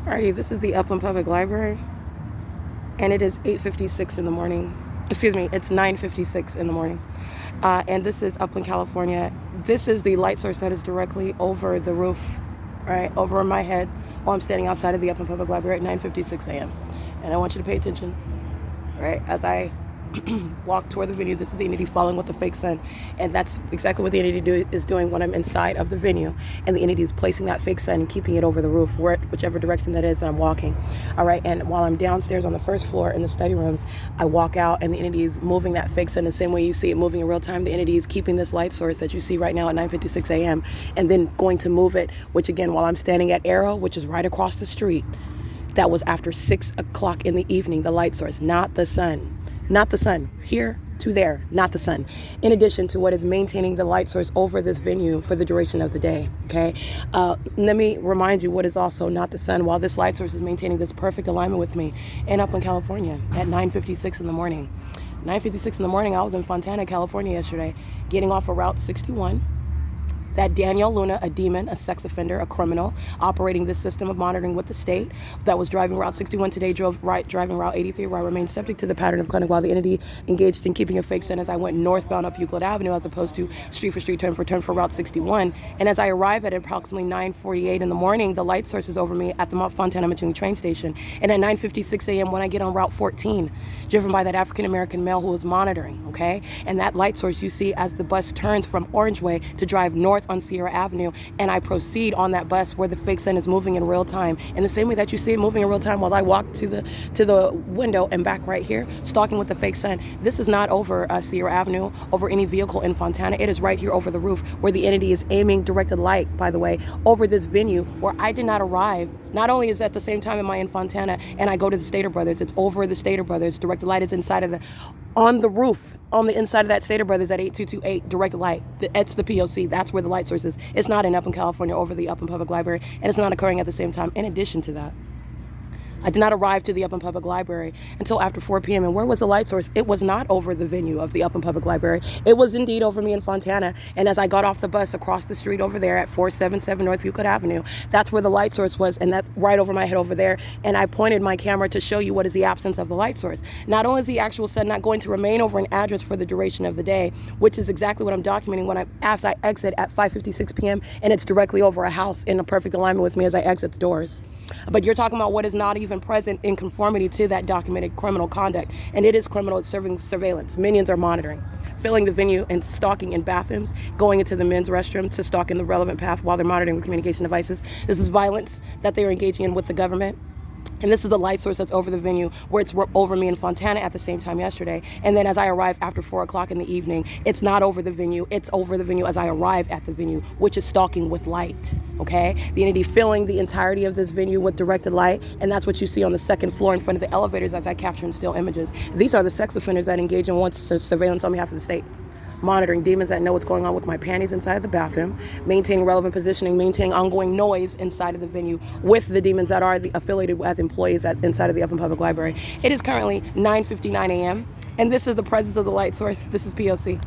Alrighty, this is the Upland Public Library, and it is 8:56 in the morning. Excuse me, it's 9:56 in the morning. And this is Upland, California. This is the light source that is directly over the roof, right, over my head, while I'm standing outside of the Upland Public Library at 9:56 a.m. And I want you to pay attention, right, as I walk toward the venue. This is the entity falling with the fake sun, and that's exactly what the entity is doing when I'm inside of the venue, and the entity is placing that fake sun and keeping it over the roof, whichever direction that is that I'm walking. All right, and while I'm downstairs on the first floor in the study rooms, I walk out, and the entity is moving that fake sun the same way you see it moving in real time. The entity is keeping this light source that you see right now at 9:56 a.m. and then going to move it, which again, while I'm standing at Arrow, which is right across the street, that was after 6 o'clock in the evening, the light source, not the sun. Not the sun, here to there, not the sun. In addition to what is maintaining the light source over this venue for the duration of the day, okay? Let me remind you what is also not the sun while this light source is maintaining this perfect alignment with me in Upland, California at 9:56 in the morning. 9:56 in the morning, I was in Fontana, California yesterday, getting off of Route 61. That Danielle Luna, a demon, a sex offender, a criminal, operating this system of monitoring with the state, that was driving Route 61 today, driving Route 83, where I remained subject to the pattern of conduct while the entity engaged in keeping a fake sun as I went northbound up Euclid Avenue as opposed to street for street, turn for turn for Route 61. And as I arrive at approximately 9:48 in the morning, the light source is over me at the Fontana Mitchell train station. And at 9:56 a.m. when I get on Route 14, driven by that African-American male who is monitoring, okay? And that light source you see as the bus turns from Orange Way to drive north on Sierra Avenue, and I proceed on that bus where the fake sun is moving in real time. In the same way that you see it moving in real time while I walk to the window and back right here, stalking with the fake sun. This is not over Sierra Avenue, over any vehicle in Fontana. It is right here over the roof where the entity is aiming directed light, by the way, over this venue where I did not arrive. Not only is at the same time am I in Fontana and I go to the Stater Brothers, it's over the Stater Brothers. Directed light is inside of on the roof, on the inside of that Stater Brothers at 8228, directed light. It's the P.O.C. That's where the light source is. It's not in Upland, California, over the Upland Public Library, and it's not occurring at the same time. In addition to that, I did not arrive to the Upland Public Library until after 4 p.m. And where was the light source? It was not over the venue of the Upland Public Library. It was indeed over me in Fontana. And as I got off the bus across the street over there at 477 North Euclid Avenue, that's where the light source was, and that's right over my head over there. And I pointed my camera to show you what is the absence of the light source. Not only is the actual sun not going to remain over an address for the duration of the day, which is exactly what I'm documenting as I exit at 5:56 p.m. and it's directly over a house in a perfect alignment with me as I exit the doors. But you're talking about what is not even present in conformity to that documented criminal conduct. And it is criminal. It's serving surveillance. Minions are monitoring, filling the venue and stalking in bathrooms, going into the men's restroom to stalk in the relevant path while they're monitoring the communication devices. This is violence that they are engaging in with the government. And this is the light source that's over the venue where it's over me in Fontana at the same time yesterday. And then as I arrive after 4 o'clock in the evening, it's not over the venue. It's over the venue as I arrive at the venue, which is stalking with light, okay? The entity filling the entirety of this venue with directed light. And that's what you see on the second floor in front of the elevators as I capture in still images. These are the sex offenders that engage in surveillance on behalf of the state. Monitoring demons that know what's going on with my panties inside of the bathroom, maintaining relevant positioning, maintaining ongoing noise inside of the venue with the demons that are affiliated with employees inside of the Upland Public Library. It is currently 9:59 a.m. and this is the presence of the light source. This is P.O.C.